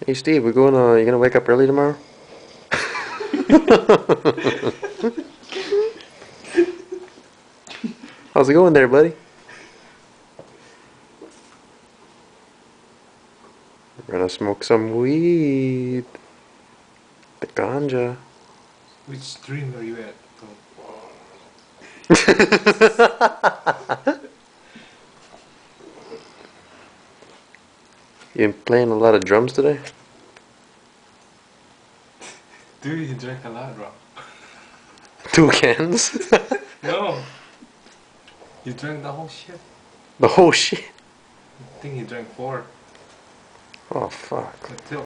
Hey Steve, you gonna wake up early tomorrow? How's it going there, buddy? We're gonna smoke some weed. The ganja. Which stream are you at? You been playing a lot of drums today? Dude, you drank a lot, bro. 2 cans? No! You drank the whole shit. The whole shit? I think you drank 4. Oh fuck. Until